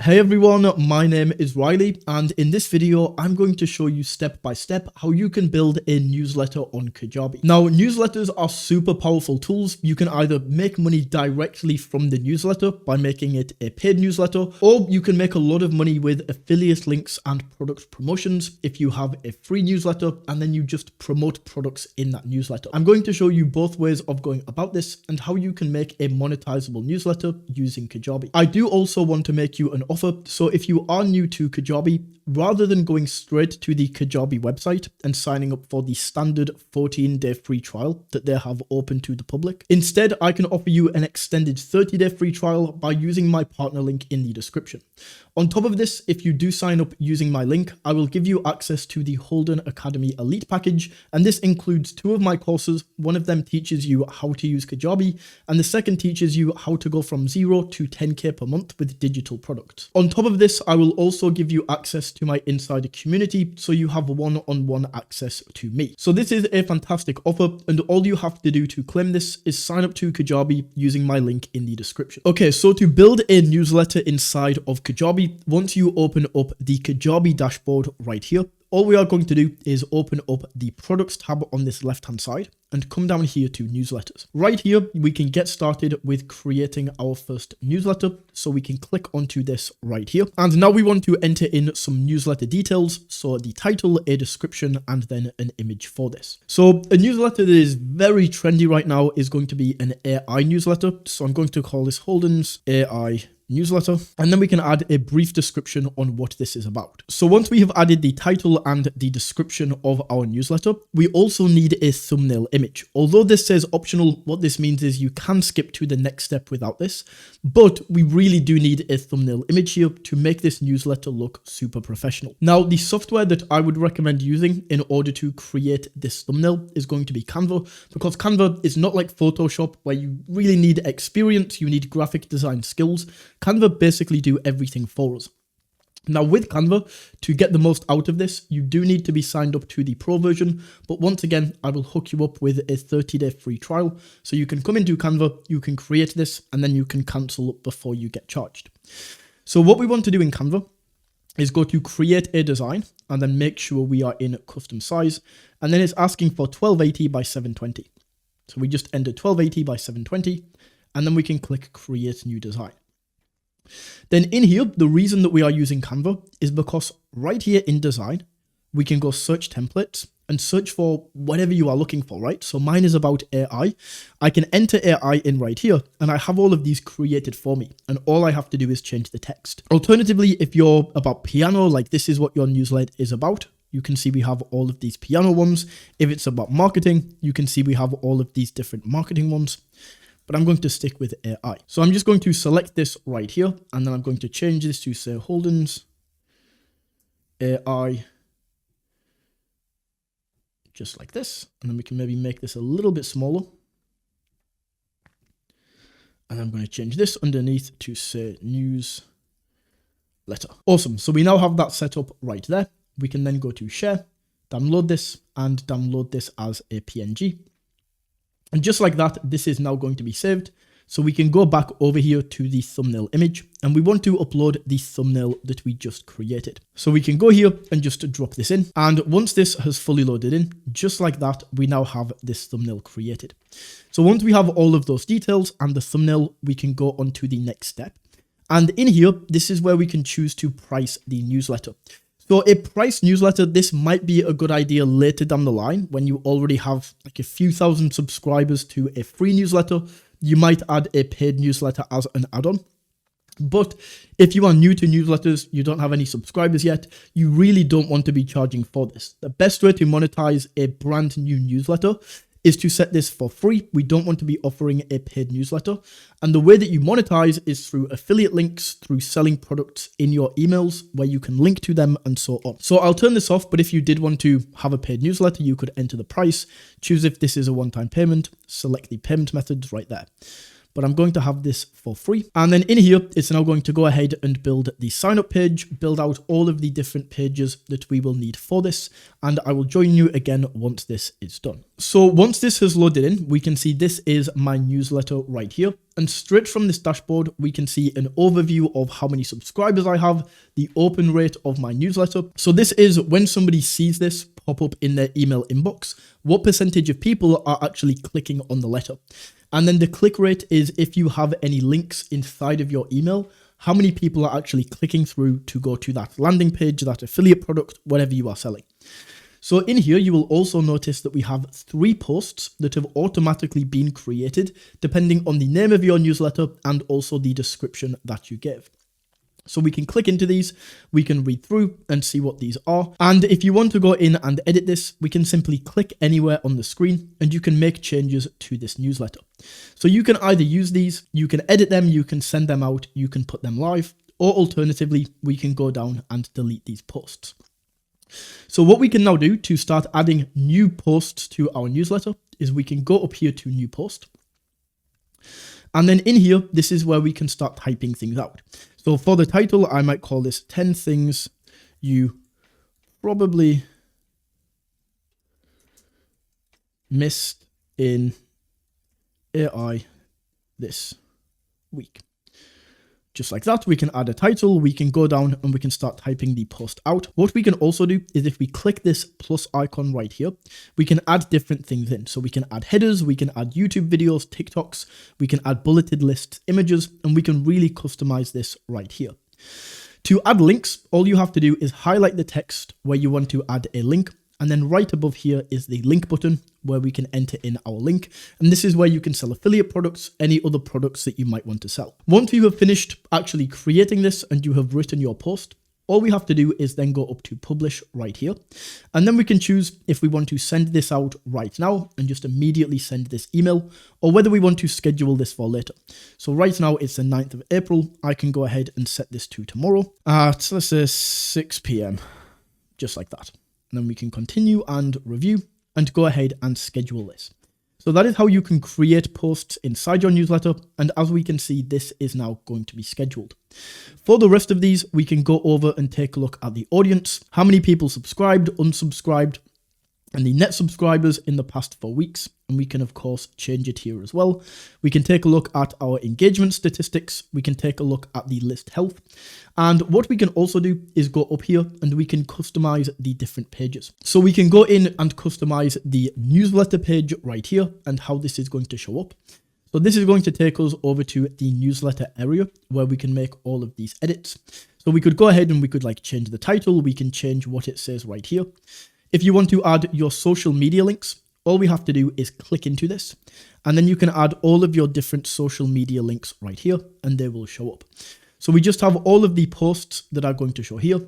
Hey everyone, my name is Riley, and in this video, I'm going to show you step by step how you can build a newsletter on Kajabi. Now, newsletters are super powerful tools. You can either make money directly from the newsletter by making it a paid newsletter, or you can make a lot of money with affiliate links and product promotions if you have a free newsletter and then you just promote products in that newsletter. I'm going to show you both ways of going about this and how you can make a monetizable newsletter using Kajabi. I do also want to make you an offer. So if you are new to Kajabi, rather than going straight to the Kajabi website and signing up for the standard 14-day free trial that they have open to the public, instead I can offer you an extended 30-day free trial by using my partner link in the description. On top of this, if you do sign up using my link, I will give you access to the Holden Academy Elite package, and this includes 2 of my courses. One of them teaches you how to use Kajabi, and the second teaches you how to go from 0 to 10k per month with digital products. On top of this, I will also give you access to my insider community, so you have one-on-one access to me. So this is a fantastic offer, and all you have to do to claim this is sign up to Kajabi using my link in the description. Okay, so to build a newsletter inside of Kajabi, once you open up the Kajabi dashboard right here, all we are going to do is open up the products tab on this left hand side and come down here to newsletters. Right here, we can get started with creating our first newsletter. So we can click onto this right here. And now we want to enter in some newsletter details. So the title, a description, and then an image for this. So a newsletter that is very trendy right now is going to be an AI newsletter. So I'm going to call this Holden's AI newsletter, and then we can add a brief description on what this is about. So once we have added the title and the description of our newsletter, we also need a thumbnail image. Although this says optional, what this means is you can skip to the next step without this, but we really do need a thumbnail image here to make this newsletter look super professional. Now, the software that I would recommend using in order to create this thumbnail is going to be Canva, because Canva is not like Photoshop where you really need experience, you need graphic design skills. Canva basically do everything for us. Now with Canva, to get the most out of this, you do need to be signed up to the pro version. But once again, I will hook you up with a 30-day free trial. So you can come into Canva, you can create this, and then you can cancel before you get charged. So what we want to do in Canva is go to create a design and then make sure we are in custom size. And then it's asking for 1280 by 720. So we just enter 1280 by 720, and then we can click create new design. Then in here, the reason that we are using Canva is because right here in design, we can go search templates and search for whatever you are looking for, right? So mine is about AI. I can enter AI in right here, and I have all of these created for me. And all I have to do is change the text. Alternatively, if you're about piano, like this is what your newsletter is about, you can see we have all of these piano ones. If it's about marketing, you can see we have all of these different marketing ones. But I'm going to stick with AI. So I'm just going to select this right here, and then I'm going to change this to say Holden's AI, just like this. And then we can maybe make this a little bit smaller. And I'm going to change this underneath to say newsletter. Awesome. So we now have that set up right there. We can then go to share, download this, and download this as a PNG. And just like that, this is now going to be saved. So we can go back over here to the thumbnail image, and we want to upload the thumbnail that we just created. So we can go here and just drop this in. And once this has fully loaded in, just like that, we now have this thumbnail created. So once we have all of those details and the thumbnail, we can go on to the next step. And in here, this is where we can choose to price the newsletter. So a price newsletter, this might be a good idea later down the line when you already have like a few thousand subscribers to a free newsletter. You might add a paid newsletter as an add-on. But if you are new to newsletters, you don't have any subscribers yet, you really don't want to be charging for this. The best way to monetize a brand new newsletter is to set this for free. We don't want to be offering a paid newsletter. And the way that you monetize is through affiliate links, through selling products in your emails where you can link to them and so on. So I'll turn this off, but if you did want to have a paid newsletter, you could enter the price, choose if this is a one-time payment, select the payment methods right there. but I'm going to have this for free. And then in here, it's now going to go ahead and build the sign up page, build out all of the different pages that we will need for this. And I will join you again once this is done. So once this has loaded in, we can see this is my newsletter right here. And straight from this dashboard, we can see an overview of how many subscribers I have, the open rate of my newsletter. So this is when somebody sees this pop up in their email inbox, what percentage of people are actually clicking on the letter. And then the click rate is if you have any links inside of your email, how many people are actually clicking through to go to that landing page, that affiliate product, whatever you are selling. So in here, you will also notice that we have 3 posts that have automatically been created depending on the name of your newsletter and also the description that you give. So we can click into these, we can read through and see what these are. And if you want to go in and edit this, we can simply click anywhere on the screen and you can make changes to this newsletter. So you can either use these, you can edit them, you can send them out, you can put them live, or alternatively, we can go down and delete these posts. So what we can now do to start adding new posts to our newsletter is we can go up here to new post. And then in here, this is where we can start typing things out. So for the title, I might call this 10 things you probably missed in AI this week. Just like that, we can add a title, we can go down and we can start typing the post out. What we can also do is if we click this plus icon right here, we can add different things in. So we can add headers, we can add YouTube videos, TikToks, we can add bulleted lists, images, and we can really customize this right here. To add links, all you have to do is highlight the text where you want to add a link. And then right above here is the link button where we can enter in our link. And this is where you can sell affiliate products, any other products that you might want to sell. Once you have finished actually creating this and you have written your post, all we have to do is then go up to publish right here. And then we can choose if we want to send this out right now and just immediately send this email, or whether we want to schedule this for later. So right now it's the 9th of April. I can go ahead and set this to tomorrow at, let's say, 6 p.m. just like that. And then we can continue and review and go ahead and schedule this. So that is how you can create posts inside your newsletter. And as we can see, this is now going to be scheduled. For the rest of these, we can go over and take a look at the audience, how many people subscribed, unsubscribed, and the net subscribers in the past 4 weeks. And we can, of course, change it here as well. We can take a look at our engagement statistics. We can take a look at the list health. And what we can also do is go up here and we can customize the different pages. So we can go in and customize the newsletter page right here and how this is going to show up. So this is going to take us over to the newsletter area where we can make all of these edits. So we could go ahead and we could change the title. We can change what it says right here. If you want to add your social media links, all we have to do is click into this, and then you can add all of your different social media links right here, and they will show up. So we just have all of the posts that are going to show here.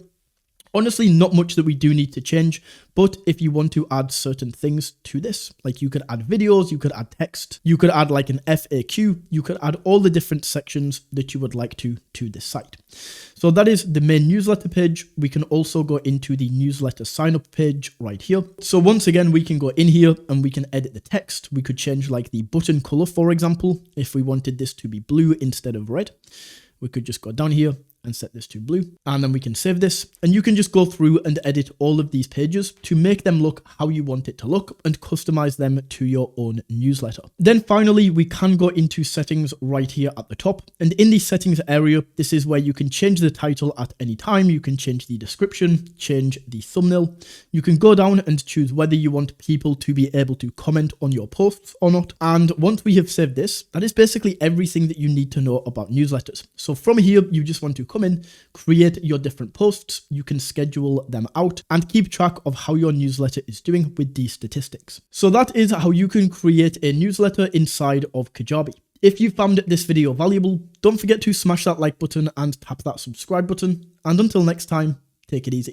Honestly, not much that we do need to change, but if you want to add certain things to this, like you could add videos, you could add text, you could add like an FAQ, you could add all the different sections that you would like to this site. So that is the main newsletter page. We can also go into the newsletter sign up page right here. So once again, we can go in here and we can edit the text. We could change like the button color, for example, if we wanted this to be blue instead of red. We could just go down here and set this to blue, and then we can save this, and you can just go through and edit all of these pages to make them look how you want it to look and customize them to your own newsletter. Then finally, we can go into settings right here at the top, and in the settings area, this is where you can change the title at any time. You can change the description, change the thumbnail. You can go down and choose whether you want people to be able to comment on your posts or not. And once we have saved this, that is basically everything that you need to know about newsletters. So from here, you just want to come in, create your different posts, you can schedule them out and keep track of how your newsletter is doing with these statistics. So that is how you can create a newsletter inside of Kajabi. If you found this video valuable, don't forget to smash that like button and tap that subscribe button. And until next time, take it easy.